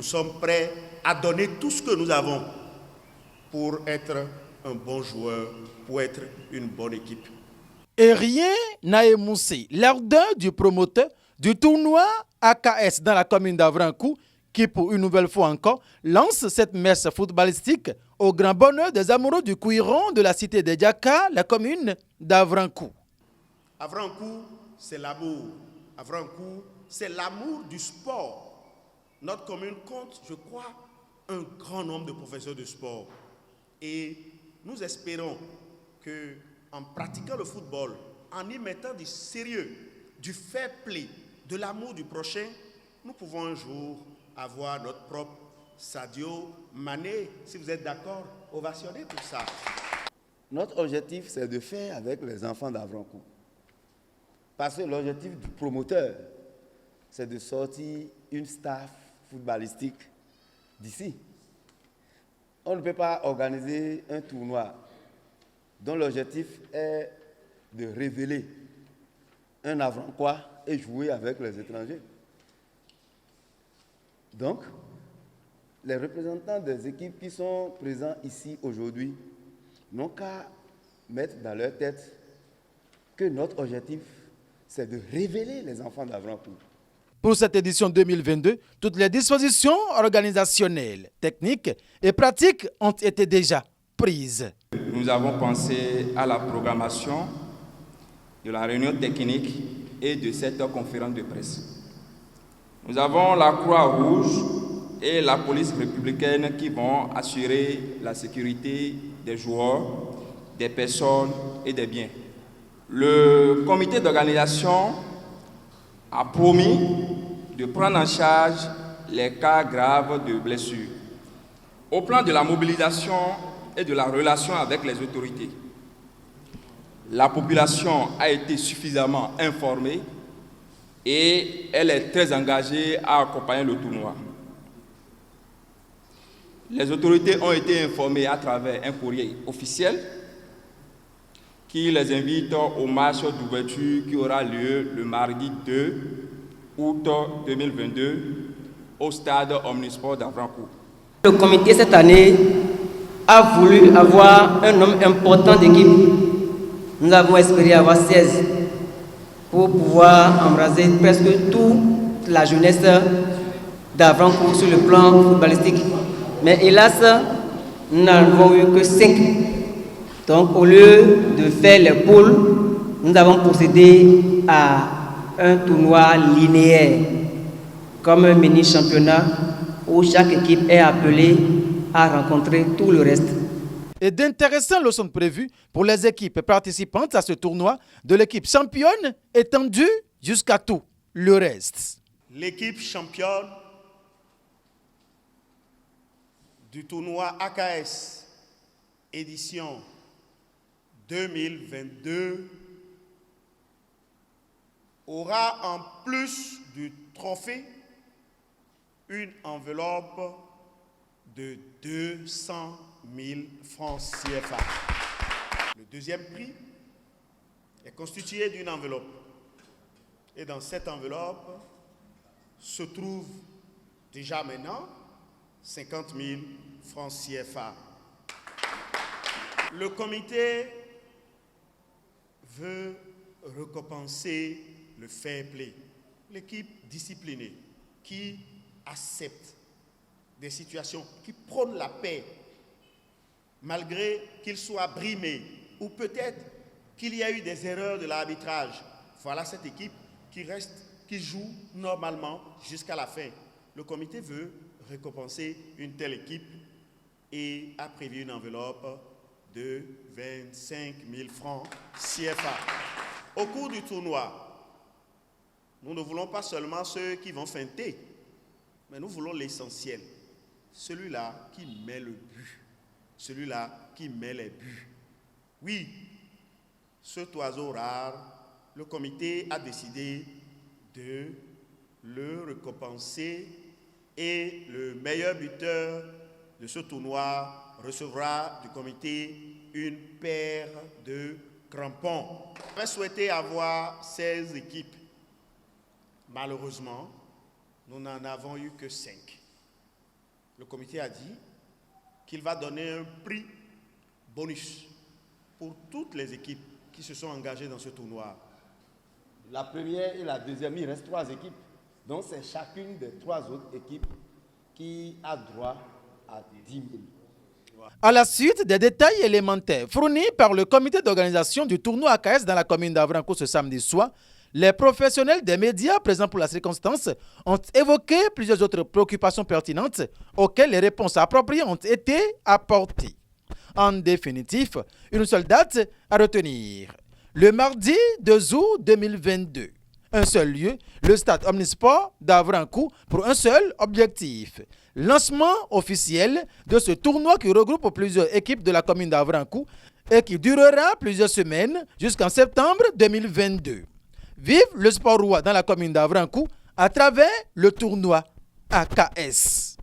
sommes prêts à donner tout ce que nous avons pour être un bon joueur, pour être une bonne équipe. Et rien n'a émoussé l'ardeur du promoteur du tournoi AKS dans la commune d'Avrancourt qui, pour une nouvelle fois encore, lance cette messe footballistique au grand bonheur des amoureux du Couiron de la cité de Diaka, la commune d'Avrancourt. Avrancourt, c'est l'amour. Avrancourt, c'est l'amour du sport. Notre commune compte, je crois, un grand nombre de professeurs de sport. Et nous espérons qu'en pratiquant le football, en y mettant du sérieux, du fair play, de l'amour du prochain, nous pouvons un jour avoir notre propre Sadio Mané. Si vous êtes d'accord, ovationnez tout ça. Notre objectif, c'est de faire avec les enfants d'Avrancourt. Parce que l'objectif du promoteur, c'est de sortir une staff footballistique d'ici. On ne peut pas organiser un tournoi dont l'objectif est de révéler un Avrancois et jouer avec les étrangers. Donc, les représentants des équipes qui sont présents ici aujourd'hui n'ont qu'à mettre dans leur tête que notre objectif, c'est de révéler les enfants d'Avrancourt. Pour cette édition 2022, toutes les dispositions organisationnelles, techniques et pratiques ont été déjà prises. Nous avons pensé à la programmation de la réunion technique et de cette conférence de presse. Nous avons la Croix-Rouge et la police républicaine qui vont assurer la sécurité des joueurs, des personnes et des biens. Le comité d'organisation a promis de prendre en charge les cas graves de blessures. Au plan de la mobilisation et de la relation avec les autorités, la population a été suffisamment informée et elle est très engagée à accompagner le tournoi. Les autorités ont été informées à travers un courrier officiel qui les invite au marche d'ouverture qui aura lieu le mardi 2 août 2022 au stade Omnisport d'Avrancourt. Le comité cette année a voulu avoir un nombre important d'équipes. Nous avons espéré avoir 16 pour pouvoir embraser presque toute la jeunesse d'Avrancourt sur le plan footballistique. Mais hélas, nous n'avons eu que 5. Donc au lieu de faire les poules, nous avons procédé à un tournoi linéaire, comme un mini-championnat où chaque équipe est appelée à rencontrer tout le reste. Et d'intéressants leçons prévues pour les équipes participantes à ce tournoi, de l'équipe championne étendue jusqu'à tout le reste. L'équipe championne du tournoi AKS édition 2022 aura en plus du trophée une enveloppe de 200 000 francs CFA. Le deuxième prix est constitué d'une enveloppe. Et dans cette enveloppe se trouve déjà maintenant 50 000 francs CFA. Le comité veut récompenser le fair play, l'équipe disciplinée qui accepte des situations, qui prône la paix, malgré qu'il soit brimé, ou peut-être qu'il y a eu des erreurs de l'arbitrage. Voilà cette équipe qui joue normalement jusqu'à la fin. Le comité veut récompenser une telle équipe et a prévu une enveloppe de 25 000 francs CFA. Au cours du tournoi, nous ne voulons pas seulement ceux qui vont feinter, mais nous voulons l'essentiel. Celui-là qui met le but, celui-là qui met les buts. Oui, cet oiseau rare, le comité a décidé de le récompenser et le meilleur buteur de ce tournoi recevra du comité une paire de crampons. J'avais souhaité avoir 16 équipes. Malheureusement, nous n'en avons eu que 5. le comité a dit qu'il va donner un prix bonus pour toutes les équipes qui se sont engagées dans ce tournoi. La première et la deuxième, il reste 3 équipes. Donc c'est chacune des 3 autres équipes qui a droit à 10 000. À la suite des détails élémentaires fournis par le comité d'organisation du tournoi AKS dans la commune d'Avrancourt ce samedi soir, les professionnels des médias présents pour la circonstance ont évoqué plusieurs autres préoccupations pertinentes auxquelles les réponses appropriées ont été apportées. En définitive, une seule date à retenir. Le mardi 2 août 2022. Un seul lieu, le stade Omnisport d'Avrancourt pour un seul objectif. Lancement officiel de ce tournoi qui regroupe plusieurs équipes de la commune d'Avrancourt et qui durera plusieurs semaines jusqu'en septembre 2022. Vive le sport roi dans la commune d'Avrancourt à travers le tournoi AKS.